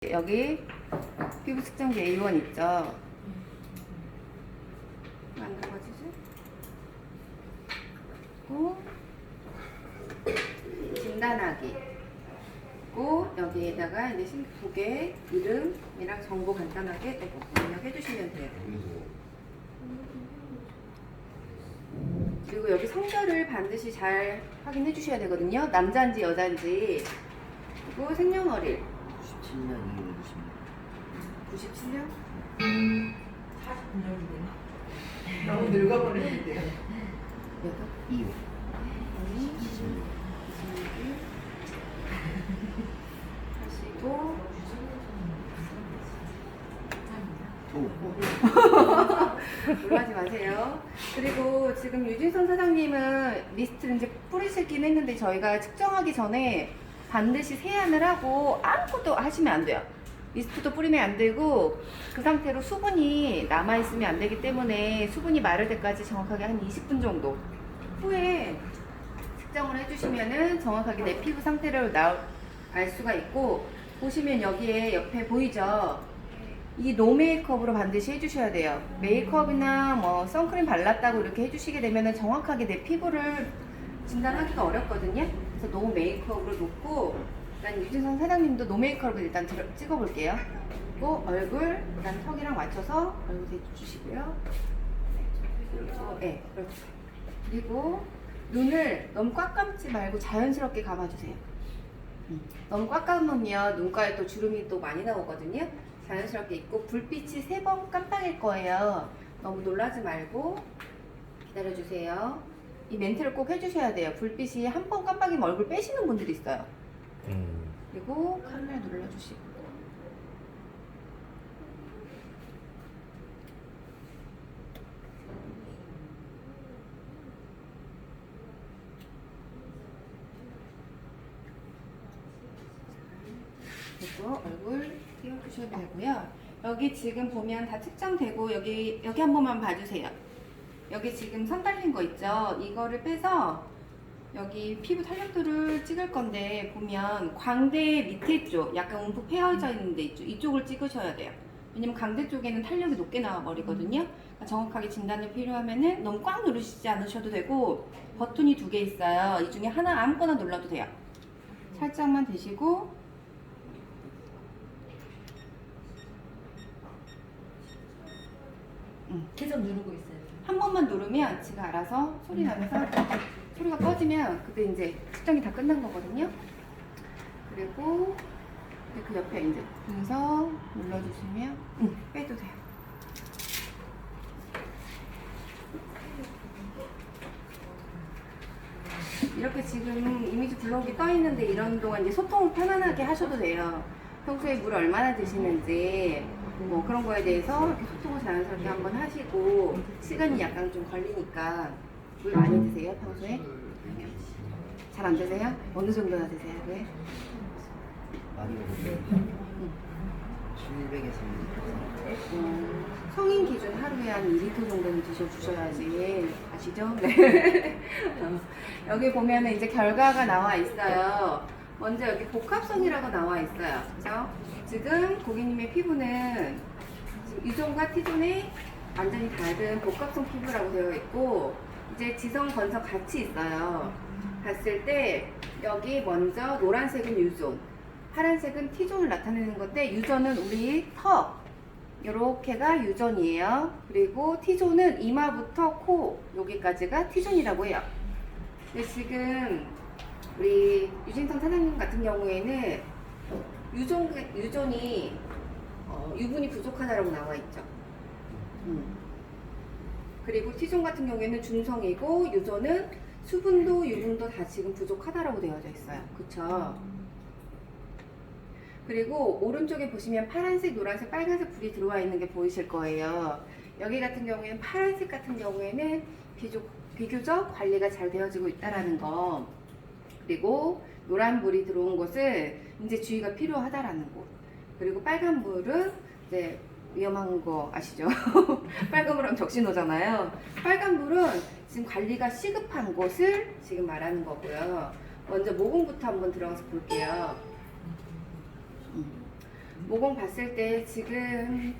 여기 피부 측정기 A1 있죠? 안 들어가지지? 고 진단하기. 고 여기에다가 이제 신고객 이름이랑 정보 간단하게 입력해 주시면 돼요. 그리고 여기 성별을 반드시 잘 확인해 주셔야 되거든요. 남자인지 여자인지. 그리고 생년월일 97년 2월 97년? 49년이네. 너무 늙어버렸는데요. 2월 하시고 놀라지 마세요. 그리고 지금 유진선 사장님은 리스트를 이제 뿌리시긴 했는데 저희가 측정하기 전에 반드시 세안을 하고 아무것도 하시면 안 돼요. 리스트도 뿌리면 안 되고 그 상태로 수분이 남아있으면 안 되기 때문에 수분이 마를 때까지 정확하게 한 20분 정도 후에 측정을 해주시면은 정확하게 내 피부 상태를 알 수가 있고, 보시면 여기에 옆에 보이죠? 이 노 메이크업으로 반드시 해주셔야 돼요. 메이크업이나 뭐 선크림 발랐다고 이렇게 해주시게 되면은 정확하게 내 피부를 진단하기가 어렵거든요. 그래서 노 메이크업으로 놓고, 일단 유진선 사장님도 노 메이크업을 일단 찍어볼게요. 그리고 얼굴, 일단 턱이랑 맞춰서 얼굴 대주시고요. 네, 그렇죠. 그리고 눈을 너무 꽉 감지 말고 자연스럽게 감아주세요. 너무 꽉 감으면 눈가에 또 주름이 또 많이 나오거든요. 자연스럽게 있고 불빛이 3번 깜빡일 거예요. 너무 놀라지 말고 기다려주세요. 이 멘트를 꼭 해주셔야 돼요. 불빛이 한 번 깜빡이면 얼굴 빼시는 분들이 있어요. 그리고 카메라 눌러주시고. 그리고 얼굴 띄워주셔도 되고요. 여기 지금 보면 다 측정되고 여기 한 번만 봐주세요. 여기 지금 선 달린 거 있죠? 이거를 빼서 여기 피부 탄력도를 찍을 건데 보면 광대 밑에 쪽 약간 움푹 패여져 있는데 이쪽을 찍으셔야 돼요. 왜냐면 광대 쪽에는 탄력이 높게 나와 버리거든요. 그러니까 정확하게 진단이 필요하면은 너무 꽉 누르시지 않으셔도 되고 버튼이 2개 있어요. 이 중에 하나 아무거나 눌러도 돼요. 살짝만 대시고 계속 누르고 있어요. 한 번만 누르면 지가 알아서 소리 나면서 소리가 꺼지면 그때 이제 측정이 다 끝난 거거든요. 그리고 그 옆에 이제 분석 눌러주시면 빼도 돼요. 이렇게 지금 이미지 블록이 떠 있는데 이런 동안 이제 소통을 편안하게 하셔도 돼요. 평소에 물 얼마나 드시는지 뭐 그런 거에 대해서 이렇게 소통을 자연스럽게 한번 하시고, 시간이 약간 좀 걸리니까 물 많이 드세요 평소에? 잘 안 드세요? 어느 정도나 드세요? 왜? 많이 먹으면 700에서 성인 기준 하루에 한 2리터 정도는 드셔주셔야지. 아시죠? 네. 여기 보면은 이제 결과가 나와 있어요. 먼저 여기 복합성이라고 나와 있어요. 그죠? 지금 고객님의 피부는 유존과 T존의 완전히 다른 복합성 피부라고 되어 있고, 이제 지성, 건성 같이 있어요. 봤을 때 여기 먼저 노란색은 유존, 파란색은 T존을 나타내는 건데, 유존은 우리 턱 요렇게가 유존이에요. 그리고 T존은 이마부터 코 여기까지가 T존이라고 해요. 근데 지금 우리 유진성 사장님 같은 경우에는 유존이 유분이 부족하다라고 나와 있죠. 그리고 T존 같은 경우에는 중성이고, 유존은 수분도 유분도 다 지금 부족하다라고 되어져 있어요. 그쵸? 그리고 오른쪽에 보시면 파란색, 노란색, 빨간색 불이 들어와 있는 게 보이실 거예요. 여기 같은 경우에는 파란색 같은 경우에는 비교적 관리가 잘 되어지고 있다라는 거. 그리고 노란 불이 들어온 곳은 이제 주의가 필요하다라는 곳. 그리고 빨간 불은 이제 위험한 거 아시죠? 빨간 불은 적신호잖아요. 빨간 불은 지금 관리가 시급한 곳을 지금 말하는 거고요. 먼저 모공부터 한번 들어가서 볼게요. 모공 봤을 때 지금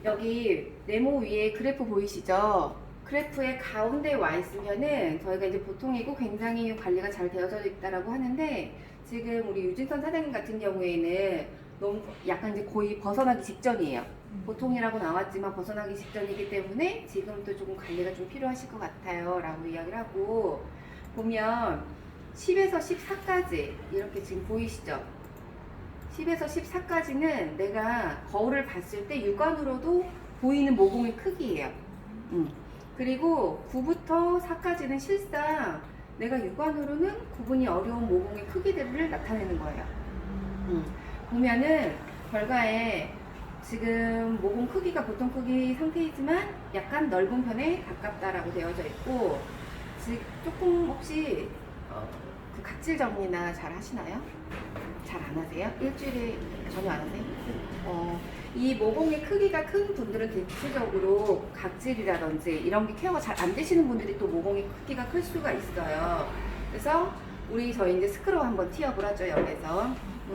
여기 네모 위에 그래프 보이시죠? 그래프의 가운데 와 있으면은 저희가 이제 보통이고 굉장히 관리가 잘 되어져 있다라고 하는데 지금 우리 유진선 사장님 같은 경우에는 너무 약간 이제 거의 벗어나기 직전이에요. 보통이라고 나왔지만 벗어나기 직전이기 때문에 지금도 조금 관리가 좀 필요하실 것 같아요 라고 이야기를 하고 보면 10에서 14까지 이렇게 지금 보이시죠? 10에서 14까지는 내가 거울을 봤을 때 육안으로도 보이는 모공의 크기예요. 그리고 9부터 4까지는 실상 내가 육안으로는 구분이 어려운 모공의 크기들을 나타내는 거예요. 보면은 결과에 지금 모공 크기가 보통 크기 상태이지만 약간 넓은 편에 가깝다라고 되어져 있고 조금 혹시 그 각질 정리나 잘 하시나요? 잘 안 하세요? 일주일에 전혀 안 하세요? 이 모공의 크기가 큰 분들은 대체적으로 각질이라든지 이런 게 케어가 잘 안 되시는 분들이 또 모공의 크기가 클 수가 있어요. 그래서 저희 이제 스크럽 한번 티업을 하죠, 여기서.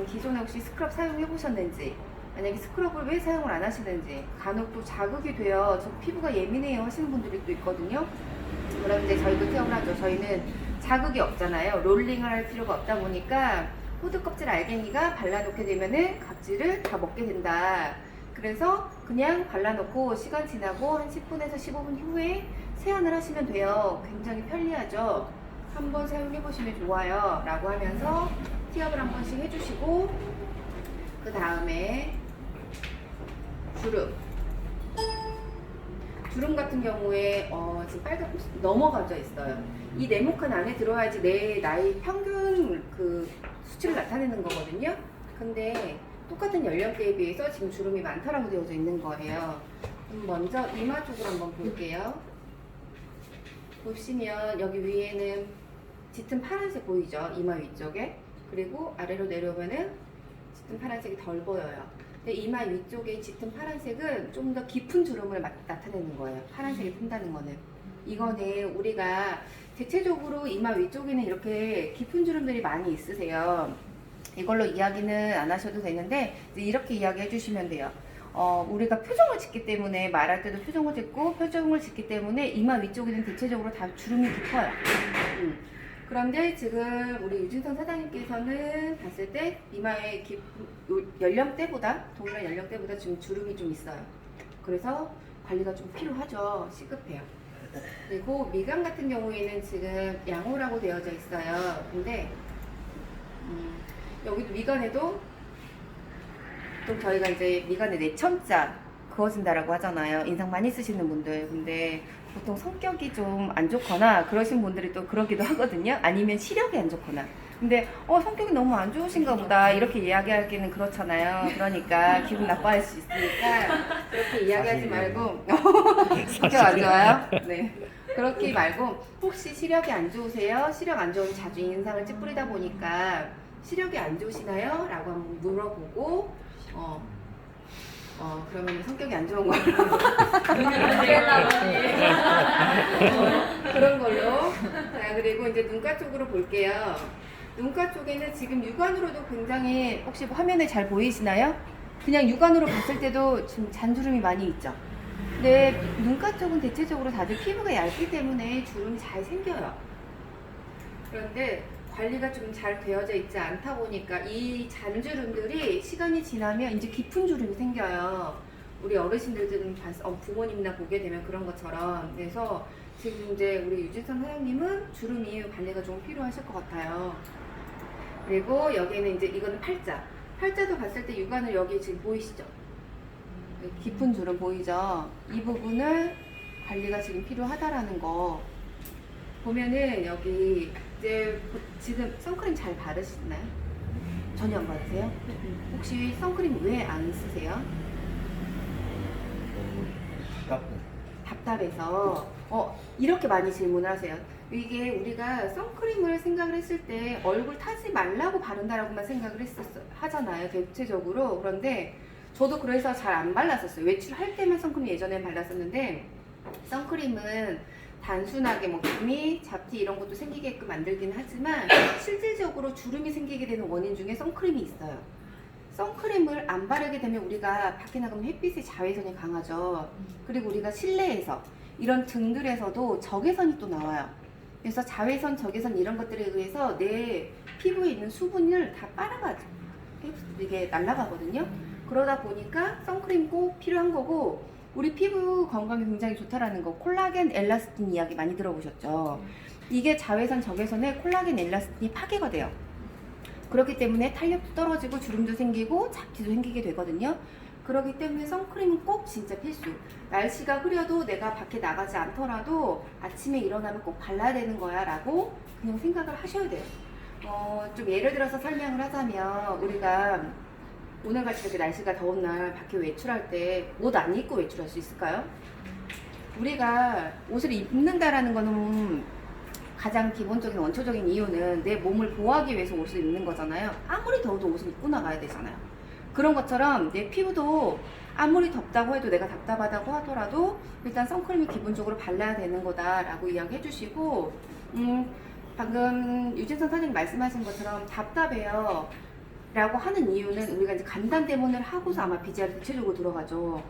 기존에 혹시 스크럽 사용해 보셨는지, 만약에 스크럽을 왜 사용을 안 하시는지, 간혹 또 자극이 되어 저 피부가 예민해요 하시는 분들이 또 있거든요. 그럼 이제 저희도 티업을 하죠. 저희는 자극이 없잖아요. 롤링을 할 필요가 없다 보니까 호두 껍질 알갱이가 발라놓게 되면은 각질을 다 먹게 된다. 그래서 그냥 발라놓고 시간 지나고 한 10분에서 15분 후에 세안을 하시면 돼요. 굉장히 편리하죠. 한번 사용해 보시면 좋아요 라고 하면서 티업을 한 번씩 해주시고 그 다음에 주름 같은 경우에 지금 빨갛게 넘어가져 있어요. 이 네모칸 안에 들어와야지 내 나이 평균 그 수치를 나타내는 거거든요. 근데 똑같은 연령대에 비해서 지금 주름이 많다라고 되어져 있는 거예요. 먼저 이마 쪽으로 한번 볼게요. 보시면 여기 위에는 짙은 파란색 보이죠? 이마 위쪽에. 그리고 아래로 내려오면은 짙은 파란색이 덜 보여요. 근데 이마 위쪽에 짙은 파란색은 좀 더 깊은 주름을 나타내는 거예요. 파란색이 핀다는 거는. 이거는 우리가 대체적으로 이마 위쪽에는 이렇게 깊은 주름들이 많이 있으세요. 이걸로 이야기는 안 하셔도 되는데 이렇게 이야기해 주시면 돼요. 우리가 표정을 짓기 때문에 말할 때도 표정을 짓고 표정을 짓기 때문에 이마 위쪽에는 대체적으로 다 주름이 깊어요. 그런데 지금 우리 유진선 사장님께서는 봤을 때 이마의 연령대보다 동일한 연령대보다 지금 주름이 좀 있어요. 그래서 관리가 좀 필요하죠. 시급해요. 그리고 미간 같은 경우에는 지금 양호라고 되어져 있어요. 근데 여기도 미간에도 또 저희가 이제 미간에 내천자 그어진다라고 하잖아요. 인상 많이 쓰시는 분들. 근데 보통 성격이 좀 안 좋거나 그러신 분들이 또 그러기도 하거든요. 아니면 시력이 안 좋거나. 근데 성격이 너무 안 좋으신가 보다 이렇게 이야기하기는 그렇잖아요. 그러니까 기분 나빠할 수 있으니까 그렇게 이야기하지 말고 성격 안 좋아요? 네. 그렇게 말고 혹시 시력이 안 좋으세요? 시력 안 좋으면 자주 인상을 찌푸리다 보니까 시력이 안 좋으시나요? 라고 한번 물어보고 그러면 성격이 안 좋은 걸로 그런 걸로. 자, 그리고 이제 눈가 쪽으로 볼게요. 눈가 쪽에는 지금 육안으로도 굉장히 혹시 화면에 잘 보이시나요? 그냥 육안으로 봤을 때도 지금 잔주름이 많이 있죠. 근데 눈가 쪽은 대체적으로 다들 피부가 얇기 때문에 주름이 잘 생겨요. 그런데 관리가 좀 잘 되어져 있지 않다 보니까 이 잔주름들이 시간이 지나면 이제 깊은 주름이 생겨요. 우리 어르신들은 부모님이나 보게 되면 그런 것처럼. 그래서 지금 이제 우리 유진선 사장님은 주름이 관리가 좀 필요하실 것 같아요. 그리고 여기는 이제 이거는 팔자. 팔자도 봤을 때 육안을 여기 지금 보이시죠? 깊은 주름 보이죠? 이 부분을 관리가 지금 필요하다라는 거. 보면은 여기 이제 지금 선크림 잘 바르시나요? 전혀 안 바르세요? 혹시 선크림 왜 안 쓰세요? 답답해서. 이렇게 많이 질문을 하세요. 이게 우리가 선크림을 생각을 했을 때 얼굴 타지 말라고 바른다라고만 생각을 하잖아요, 대체적으로. 그런데 저도 그래서 잘 안 발랐었어요. 외출할 때만 선크림 예전엔 발랐었는데, 선크림은 단순하게 뭐 기미, 잡티 이런 것도 생기게끔 만들긴 하지만 실질적으로 주름이 생기게 되는 원인 중에 선크림이 있어요. 선크림을 안 바르게 되면 우리가 밖에 나가면 햇빛의 자외선이 강하죠. 그리고 우리가 실내에서 이런 등들에서도 적외선이 또 나와요. 그래서 자외선, 적외선 이런 것들에 의해서 내 피부에 있는 수분을 다 빨아가지고 이게 날아가거든요. 그러다 보니까 선크림 꼭 필요한 거고, 우리 피부 건강에 굉장히 좋다라는 거, 콜라겐, 엘라스틴 이야기 많이 들어보셨죠? 이게 자외선, 적외선에 콜라겐, 엘라스틴이 파괴가 돼요. 그렇기 때문에 탄력도 떨어지고 주름도 생기고 잡티도 생기게 되거든요. 그렇기 때문에 선크림은 꼭 진짜 필수. 날씨가 흐려도 내가 밖에 나가지 않더라도 아침에 일어나면 꼭 발라야 되는 거야 라고 그냥 생각을 하셔야 돼요. 좀 예를 들어서 설명을 하자면, 우리가 오늘같이 이렇게 날씨가 더운 날 밖에 외출할 때 옷 안 입고 외출할 수 있을까요? 우리가 옷을 입는다라는 거는 가장 기본적인 원초적인 이유는 내 몸을 보호하기 위해서 옷을 입는 거잖아요. 아무리 더워도 옷을 입고 나가야 되잖아요. 그런 것처럼 내 피부도 아무리 덥다고 해도, 내가 답답하다고 하더라도 일단 선크림이 기본적으로 발라야 되는 거다라고 이야기해 주시고, 방금 유진선 선생님 말씀하신 것처럼 답답해요 라고 하는 이유는 우리가 이제 간단대문을 하고서 아마 BGR 구체적으로 들어가죠.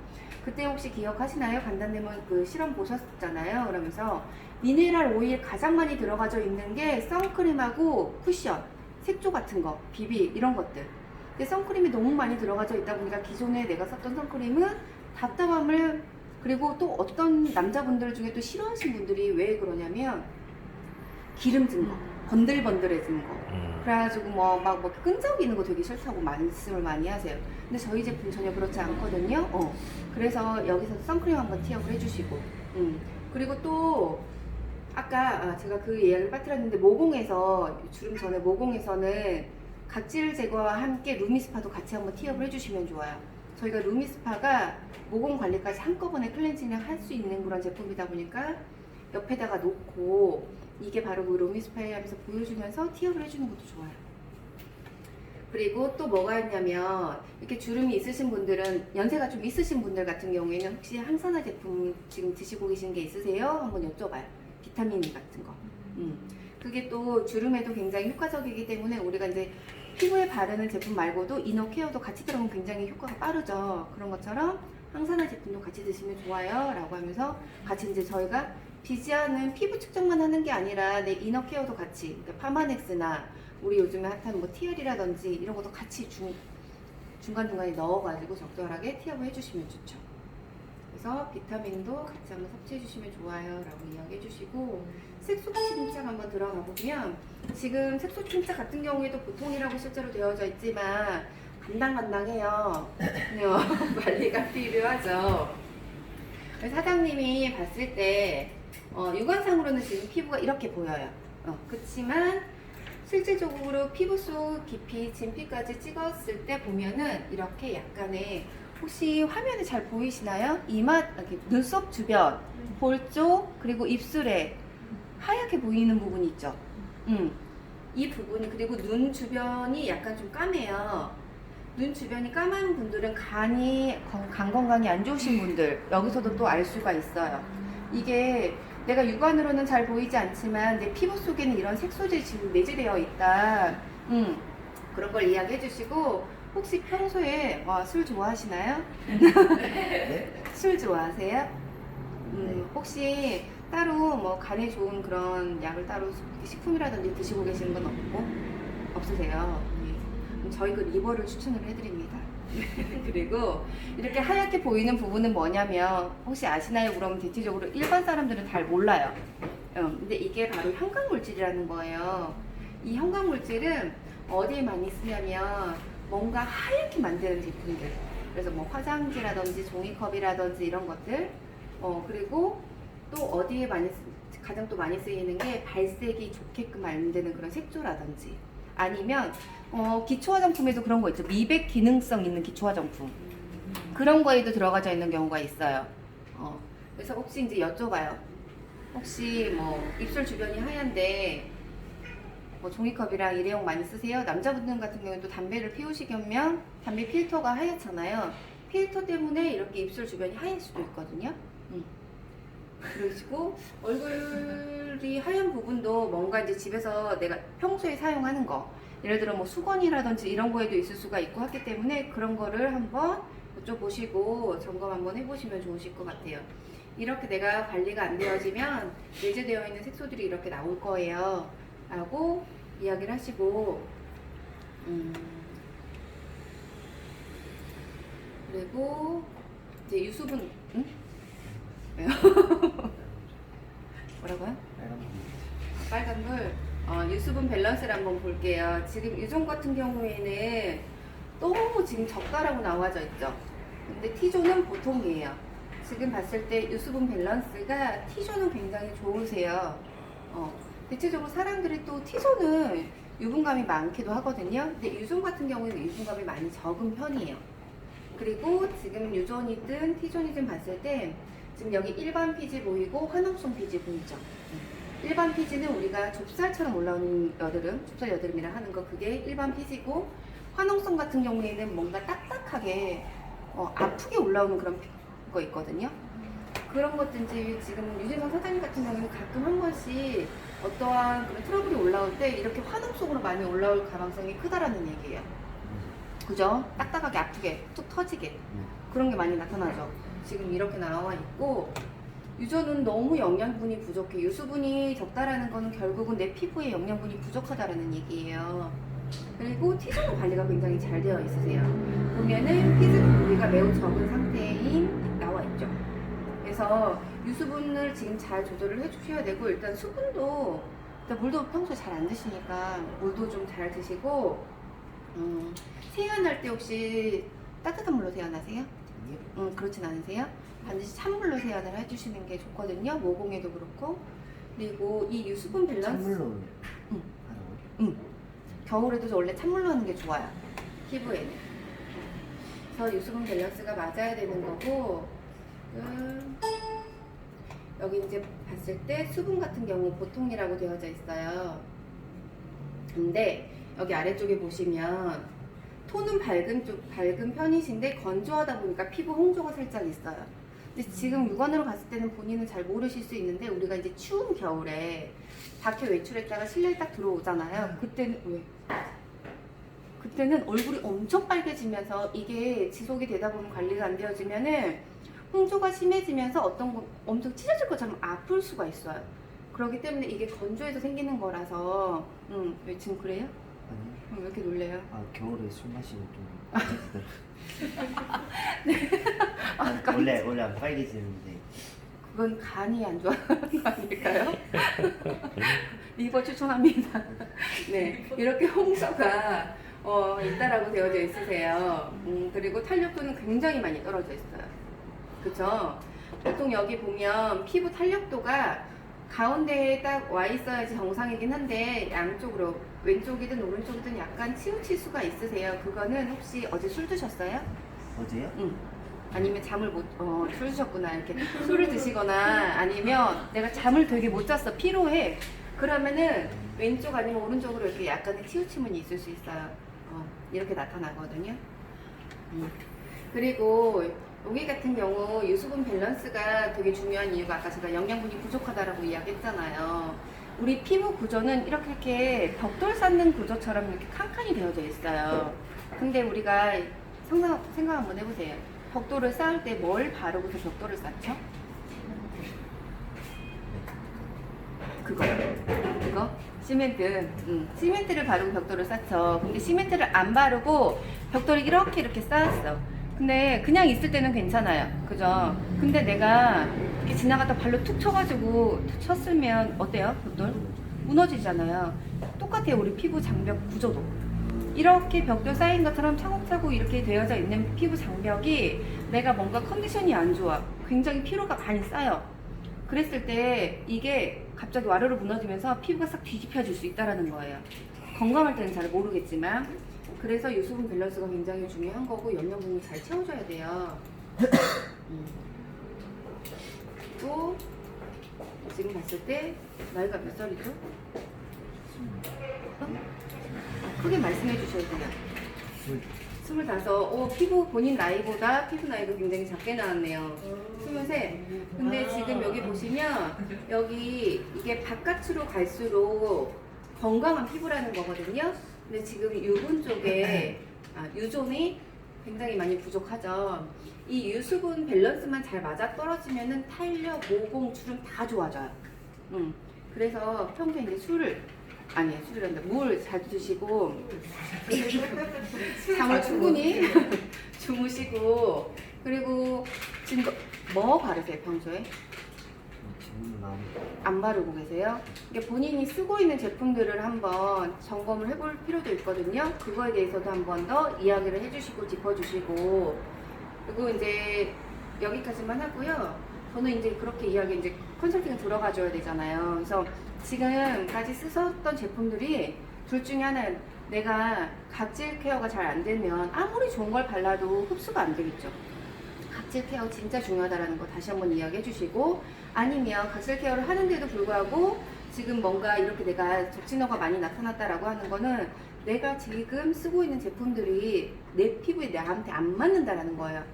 그때 혹시 기억하시나요? 간단대문 그 실험 보셨잖아요. 그러면서 미네랄 오일 가장 많이 들어가져 있는 게 선크림하고 쿠션, 색조 같은 거, 비비 이런 것들. 근데 선크림이 너무 많이 들어가져 있다 보니까 기존에 내가 썼던 선크림은 답답함을, 그리고 또 어떤 남자분들 중에 또 싫어하시는 분들이 왜 그러냐면 기름진 거, 번들번들해진 거. 그래가지고 막 끈적이는 거 되게 싫다고 말씀을 많이 하세요. 근데 저희 제품 전혀 그렇지 않거든요. 그래서 여기서 선크림 한번 티업을 해주시고, 그리고 또 아까 제가 그 이야기를 빠뜨렸는데, 모공에서 주름 전에 모공에서는 각질 제거와 함께 루미스파도 같이 한번 티업을 해주시면 좋아요. 저희가 루미스파가 모공 관리까지 한꺼번에 클렌징을 할 수 있는 그런 제품이다 보니까 옆에다가 놓고 이게 바로 그 루미스파에 하면서 보여주면서 티업을 해주는 것도 좋아요. 그리고 또 뭐가 있냐면, 이렇게 주름이 있으신 분들은, 연세가 좀 있으신 분들 같은 경우에는 혹시 항산화 제품 지금 드시고 계신 게 있으세요? 한번 여쭤봐요. 비타민 같은 거. 그게 또 주름에도 굉장히 효과적이기 때문에 우리가 이제 피부에 바르는 제품 말고도 이너 케어도 같이 들어가면 굉장히 효과가 빠르죠. 그런 것처럼 항산화 제품도 같이 드시면 좋아요 라고 하면서 같이 이제 저희가 비지아는 피부 측정만 하는 게 아니라 내 이너 케어도 같이, 그러니까 파마넥스나 우리 요즘에 핫한 뭐 TL이라든지 이런 것도 같이 중간중간에 넣어가지고 적절하게 티업을 해주시면 좋죠. 그래서 비타민도 같이 한번 섭취해 주시면 좋아요 라고 이야기해 주시고, 색소 침착 한번 들어가 보면, 지금 색소 침착 같은 경우에도 보통이라고 실제로 되어져 있지만 간당간당해요. 관리가 필요하죠. 사장님이 봤을 때 육안상으로는 지금 피부가 이렇게 보여요. 그렇지만 실질적으로 피부 속 깊이 진피까지 찍었을 때 보면은 이렇게 약간의, 혹시 화면에 잘 보이시나요? 이마, 이렇게 눈썹 주변, 볼 쪽, 그리고 입술에 하얗게 보이는 부분이 있죠. 이 부분이, 그리고 눈 주변이 약간 좀 까매요. 눈 주변이 까만 분들은 간 건강이 안 좋으신 분들, 여기서도 또 알 수가 있어요. 이게 내가 육안으로는 잘 보이지 않지만 내 피부 속에는 이런 색소들이 지금 내재되어 있다. 그런 걸 이야기해 주시고, 혹시 평소에 술 좋아하시나요? 네? 술 좋아하세요? 혹시 따로 뭐 간에 좋은 그런 약을 따로 식품이라든지 드시고 계시는 건 없으세요? 그럼 저희 그 리버를 추천을 해드립니다. 그리고 이렇게 하얗게 보이는 부분은 뭐냐면, 혹시 아시나요? 그러면 대체적으로 일반 사람들은 잘 몰라요. 근데 이게 바로 형광물질이라는 거예요. 이 형광물질은 어디에 많이 쓰냐면 뭔가 하얗게 만드는 제품들, 그래서 뭐 화장지라든지 종이컵이라든지 이런 것들, 그리고 또 어디에 가장 또 많이 쓰이는 게 발색이 좋게끔 만드는 그런 색조라든지, 아니면 기초 화장품에도 그런 거 있죠. 미백 기능성 있는 기초 화장품, 그런 거에도 들어가져 있는 경우가 있어요. 그래서 혹시 이제 여쭤봐요. 혹시 뭐 입술 주변이 하얀데 뭐 종이컵이랑 일회용 많이 쓰세요? 남자분들 같은 경우는 또 담배를 피우시면 담배 필터가 하얗잖아요. 필터 때문에 이렇게 입술 주변이 하얄 수도 있거든요. 그러시고, 얼굴이 하얀 부분도 뭔가 이제 집에서 내가 평소에 사용하는 거, 예를 들어 뭐 수건이라든지 이런 거에도 있을 수가 있고 하기 때문에 그런 거를 한번 여쭤보시고 점검 한번 해보시면 좋으실 것 같아요. 이렇게 내가 관리가 안 되어지면 내재되어 있는 색소들이 이렇게 나올 거예요 라고 이야기를 하시고 그리고 이제 유수분 왜요? 뭐라고요? 빨간불 유수분 밸런스를 한번 볼게요. 지금 유종 같은 경우에는 너무 지금 저가라고 나와져 있죠. 근데 T존은 보통이에요. 지금 봤을 때 유수분 밸런스가 T존은 굉장히 좋으세요. 대체적으로 사람들이 또 T존은 유분감이 많기도 하거든요. 근데 유존 같은 경우에는 유분감이 많이 적은 편이에요. 그리고 지금 유존이든 T존이든 봤을 때 지금 여기 일반 피지 보이고 화농성 피지 보이죠. 일반 피지는 우리가 좁쌀처럼 올라오는 여드름, 좁쌀 여드름이라 하는 거 그게 일반 피지고 화농성 같은 경우에는 뭔가 딱딱하게 아프게 올라오는 그런 거 있거든요. 그런 것든지 지금 유진성 사장님 같은 경우는 가끔 한 번씩 어떠한 그런 트러블이 올라올 때 이렇게 화농성으로 많이 올라올 가능성이 크다라는 얘기예요. 그죠? 딱딱하게 아프게 툭 터지게 그런 게 많이 나타나죠. 지금 이렇게 나와 있고 유전은 너무 영양분이 부족해. 유수분이 적다라는 거는 결국은 내 피부에 영양분이 부족하다라는 얘기예요. 그리고 T존은 관리가 굉장히 잘 되어 있으세요. 보면은 피지 부위가 매우 적은 상태인 나와 있죠. 그래서 유수분을 지금 잘 조절을 해주셔야 되고 일단 수분도 일단 물도 평소에 잘 안 드시니까 물도 좀 잘 드시고 세안할 때 혹시 따뜻한 물로 세안하세요? 그렇진 않으세요? 반드시 찬물로 세안을 해주시는 게 좋거든요. 모공에도 그렇고. 그리고 이 유수분 밸런스 찬물로 겨울에도 원래 찬물로 하는 게 좋아요. 피부에는. 그래서 유수분 밸런스가 맞아야 되는 거고 여기 이제 봤을 때 수분 같은 경우 보통이라고 되어져 있어요. 근데 여기 아래쪽에 보시면 톤은 밝은 편이신데 건조하다 보니까 피부 홍조가 살짝 있어요. 근데 지금 육안으로 봤을 때는 본인은 잘 모르실 수 있는데 우리가 이제 추운 겨울에 밖에 외출했다가 실내에 딱 들어오잖아요. 그때는 얼굴이 엄청 빨개지면서 이게 지속이 되다 보면 관리가 안 되어지면은 홍조가 심해지면서 어떤 거 엄청 찢어질 것처럼 아플 수가 있어요. 그렇기 때문에 이게 건조해서 생기는 거라서 왜 지금 그래요? 아니. 왜 이렇게 놀래요? 겨울에 술 마시면 좀 원래 안 빨개지는데 그건 간이 안 좋아하는 거 아닐까요? 리버 추천합니다. 네, 이렇게 홍조가 있다라고 되어져 있으세요. 그리고 탄력도는 굉장히 많이 떨어져 있어요. 그쵸? 보통 여기 보면 피부 탄력도가 가운데에 딱 와 있어야지 정상이긴 한데 양쪽으로 왼쪽이든 오른쪽이든 약간 치우칠 수가 있으세요. 그거는 혹시 어제 술 드셨어요? 어제요? 아니면 잠을 술 드셨구나. 이렇게 술을 드시거나 아니면 내가 잠을 되게 못 잤어. 피로해. 그러면은 왼쪽 아니면 오른쪽으로 이렇게 약간의 치우침은 있을 수 있어요. 이렇게 나타나거든요. 그리고 여기 같은 경우 유수분 밸런스가 되게 중요한 이유가 아까 제가 영양분이 부족하다라고 이야기했잖아요. 우리 피부 구조는 이렇게 벽돌 쌓는 구조처럼 이렇게 칸칸이 되어져 있어요. 근데 우리가 생각 한번 해보세요. 벽돌을 쌓을 때 뭘 바르고서 벽돌을 쌓죠? 그거? 시멘트. 시멘트를 바르고 벽돌을 쌓죠. 근데 시멘트를 안 바르고 벽돌을 이렇게 쌓았어. 근데 그냥 있을 때는 괜찮아요. 그죠? 근데 내가 이렇게 지나가다 발로 툭 쳐가지고 쳤으면 어때요? 벽돌? 무너지잖아요. 똑같아요. 우리 피부 장벽 구조도. 이렇게 벽돌 쌓인 것처럼 차곡차곡 이렇게 되어져 있는 피부 장벽이 내가 뭔가 컨디션이 안 좋아. 굉장히 피로가 많이 쌓여. 그랬을 때 이게 갑자기 와르르 무너지면서 피부가 싹 뒤집혀질 수 있다는 거예요. 건강할 때는 잘 모르겠지만. 그래서 유수분 밸런스가 굉장히 중요한 거고 영양분이 잘 채워줘야 돼요. 또 지금 봤을 때 나이가 몇 살이죠? 크게 말씀해 주셔야 돼요. 25. 피부 본인 나이보다 피부 나이가 굉장히 작게 나왔네요. 23. 근데 지금 여기 보시면 여기 이게 바깥으로 갈수록 건강한 피부라는 거거든요. 근데 지금 유분 쪽에 유존이 굉장히 많이 부족하죠. 이 유수분 밸런스만 잘 맞아 떨어지면은 탄력, 모공, 주름 다 좋아져요. 그래서 평소에 이제 술이란다. 물 잘 드시고 잠을 충분히 주무시고 그리고 지금 뭐 바르세요 평소에? 지금은 안 바르고 계세요? 이게 본인이 쓰고 있는 제품들을 한번 점검을 해볼 필요도 있거든요. 그거에 대해서도 한 번 더 이야기를 해주시고 짚어주시고 그리고 이제 여기까지만 하고요. 저는 이제 그렇게 이제 컨설팅을 들어가줘야 되잖아요. 그래서 지금까지 쓰셨던 제품들이 둘 중에 하나는 내가 각질 케어가 잘 안 되면 아무리 좋은 걸 발라도 흡수가 안 되겠죠. 각질 케어 진짜 중요하다는 거 다시 한번 이야기해 주시고 아니면 각질 케어를 하는데도 불구하고 지금 뭔가 이렇게 내가 적진호가 많이 나타났다라고 하는 거는 내가 지금 쓰고 있는 제품들이 내 피부에 나한테 안 맞는다라는 거예요.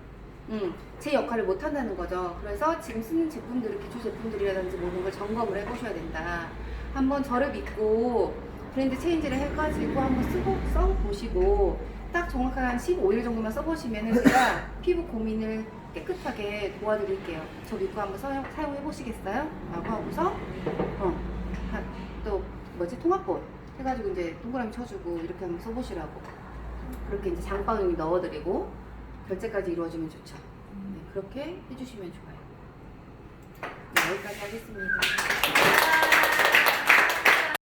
제 역할을 못 한다는 거죠. 그래서 지금 쓰는 제품들을 기초 제품들이라든지 모든 걸 점검을 해보셔야 된다. 한번 저를 믿고 브랜드 체인지를 해가지고 한번 써보시고 딱 정확한 한 15일 정도만 써보시면은 제가 피부 고민을 깨끗하게 도와드릴게요. 저 믿고 한번 사용해 보시겠어요? 라고 하고서 또 통합본 해가지고 이제 동그라미 쳐주고 이렇게 한번 써보시라고 그렇게 이제 장바구니 넣어드리고 결제까지 이루어지면 좋죠. 네, 그렇게 해주시면 좋아요. 네, 여기까지 하겠습니다.